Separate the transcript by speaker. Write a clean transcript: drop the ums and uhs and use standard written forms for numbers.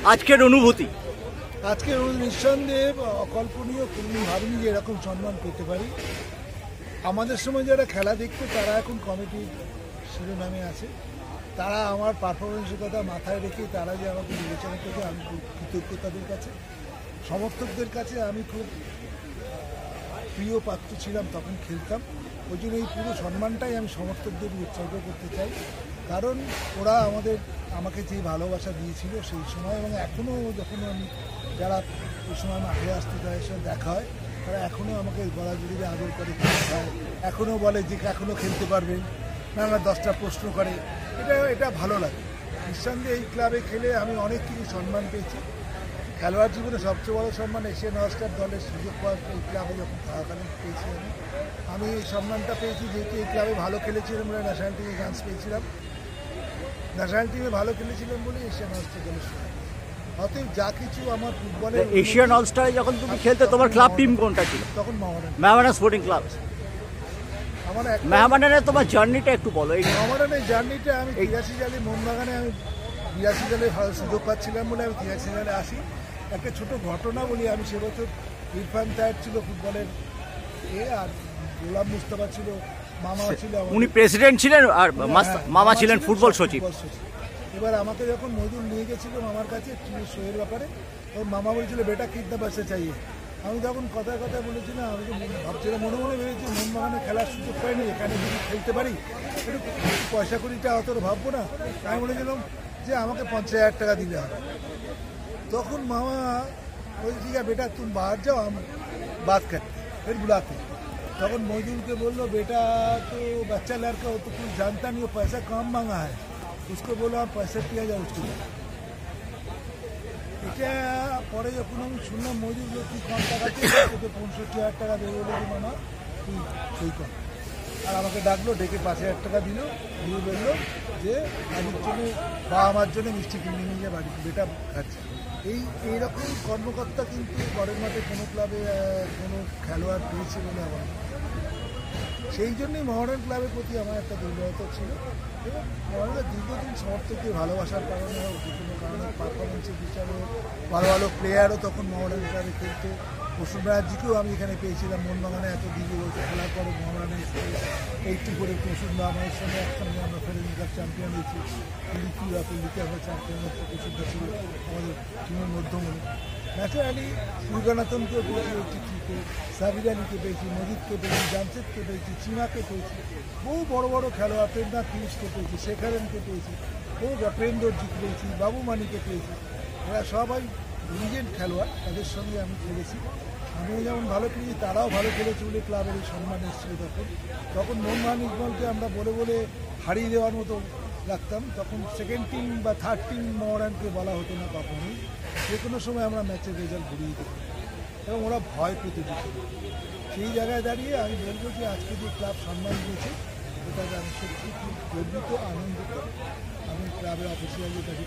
Speaker 1: আজকের অনুভূতি?
Speaker 2: আজকের নিঃসন্দেহে অকল্পনীয়, কোনো ভাবিনি যে এরকম সম্মান পেতে পারি। আমাদের সময় যারা খেলা দেখতো তারা এখন কমিটির শিরোনামে আছে। তারা আমার পারফরমেন্সের কথা মাথায় রেখে তারা যে আমাকে বিবেচনা করবে, আমি খুব কৃতজ্ঞ তাদের কাছে। সমর্থকদের কাছে আমি খুব প্রিয় পাত্র ছিলাম, তখন খেলতাম। ওই জন্য এই পুরো সম্মানটাই আমি সমর্থকদের উৎসর্গ করতে চাই, কারণ ওরা আমাকে যে ভালোবাসা দিয়েছিল সেই সময়, এবং এখনও যখন আমি যারা ওই সময় মাঠে আসতে তাদের সঙ্গে দেখা হয়, তারা এখনও আমাকে গলা জড়িয়ে আদর করে, এখনও বলে যে এখনও খেলতে পারবেন, নানা 10টা প্রশ্ন করে। এটা ভালো লাগে। নিঃসন্দেহে এই ক্লাবে খেলে আমি অনেক কিছু সম্মান পেয়েছি। খেলোয়াড় জীবনে সবচেয়ে বড় সম্মান এশিয়ান অলস্টার দলের সুযোগ পাওয়ার এই ক্লাবে যখন থাকাকালীন পেয়েছি। আমি এই সম্মানটা পেয়েছি যেহেতু এই ক্লাবে ভালো খেলেছিলাম, আমরা ন্যাশনাল টিমে চান্স পেয়েছিলাম। ন্যাশনাল টিমে ভালো খেলেছিলাম বলে এশিয়ান অলস্টার দলের সুযোগ। অতএব যা কিছু আমার ফুটবলের
Speaker 1: এশিয়ান অলস্টারে যখন তুমি খেলতে তোমার ক্লাব টিম কোনটা ছিল?
Speaker 2: তখন
Speaker 1: মেহমানা স্পোর্টিং ক্লাব।
Speaker 2: আমার
Speaker 1: মেহমানের তোমার জার্নিটা একটু বলো। এই
Speaker 2: মেহমানের জার্নিটা আমি 83 সালে মোহনবাগানে, আমি 82 সালে ভালো সুযোগ পাচ্ছিলাম বলে আমি 83 সালে আসি। একটা ছোট ঘটনা বলি, আমি সে বছর ইরফান তাহের ছিল ফুটবলের আর গোলাম মুস্তাফা ছিল, মামা ছিল,
Speaker 1: উনি প্রেসিডেন্ট ছিলেন আর মামা ছিলেন ফুটবল সচিব।
Speaker 2: এবার আমাকে যখন মজুর নিয়ে গেছিল মামার কাছে টিমের শোয়ের ব্যাপারে, তখন মামা বলেছিল বেটা কিডন্যাপ আসতে চাইয়ে। আমি তখন কথায় কথায় বলেছিলাম, আমি তো ভাবছিলাম, মনে মনে ভেবেছি মোহনবাগানে খেলার সুযোগ পাইনি, এখানে যদি খেলতে পারি একটু পয়সা করিটা অত ভাববো না। আমি বলেছিলাম যে আমাকে 50,000 টাকা দিলে হবে। তখন मामा बोल ठीक है बेटा तुम बाहर जाओ, हम बात करते फिर बुलाते। तখন मजदूर बोलो बेटा तो बच्चा लड़का हो तो कुछ जानता नहीं, वो पैसा कम मांगा है, उसको बोलो आप पैसा किया जाए उसको। এটা পরে যখন আমি শুনলাম মজুর লোক কি কম টাকা দিয়ে তোকে 65,000 টাকা দেবো বলে মামা তুই সই কর। আর আমাকে ডাকলো, ডেকে 5,000 টাকা দিল, দিয়ে বললো যে বাড়ির জন্য বা আমার জন্য মিষ্টি কিনে নিয়ে যা বাড়ি, বেটা খাচ্ছে। এইরকম কর্মকর্তা কিন্তু ঘরের মাঠে কোনো ক্লাবে কোনো খেলোয়াড় পেয়েছে বলে আমার, সেই জন্যই মহারান ক্লাবের প্রতি আমার একটা দুর্বলতা ছিল। এবং মহারানের দীর্ঘদিন সমর্থকদের ভালোবাসার কারণে হোক, যে কোনো কারণে পারফরমেন্সের হিসাবে ভালো ভালো প্লেয়ারও তখন মহারান ক্লাবে খেলতে। প্রসূন ব্যানার্জিকেও আমি এখানে পেয়েছিলাম মোহনবাগানে এত দীর্ঘ বছর খেলার পরে। মহারানের 80 করে প্রসূন আমার সঙ্গে একসঙ্গে আমরা ফেরেন কাপ চ্যাম্পিয়ন হয়েছি, লিগে আমরা চ্যাম্পিয়ন হচ্ছে। প্রসূনটা ছিল আমাদের টিমের মধ্যমণি। ন্যাচারালি সুগানাথনকেও পেয়েছি 83-তে, সাবির আলীকে পেয়েছি, মজিদকে পেয়েছি, জামশেদকে পেয়েছি, চিমাকে পেয়েছি, বহু বড় বড় খেলোয়াড়, প্রেমনাথ পিউষকে পেয়েছি, শেখারেনকে পেয়েছি, বহু প্রেমদর্জিকে পেয়েছি, বাবু মানিকে পেয়েছি। এরা সবাই লিজেন্ড খেলোয়াড়, তাদের সঙ্গে আমি খেলেছি। আমিও যেমন ভালো খেলেছি, তারাও ভালো খেলেছে বলে ক্লাবের এই সম্মান এসেছিল। তখন মোহনবাগান ইকবালকে আমরা বলে বলে হারিয়ে দেওয়ার মতো রাখতাম। তখন সেকেন্ড টিম বা থার্ড টিম মহারানকে বলা হতো না কখনোই। যে কোনো সময় আমরা ম্যাচের রেজাল্ট ঘুরিয়ে দিতাম এবং ওরা ভয় পেতে দিত। সেই জায়গায় দাঁড়িয়ে আমি বলবো যে আজকে যে ক্লাব সম্মান দিয়েছে এটাকে আমি সত্যি খুব গর্বিত, আনন্দিত। আমি ক্লাবের অফিসিয়ালি কাছে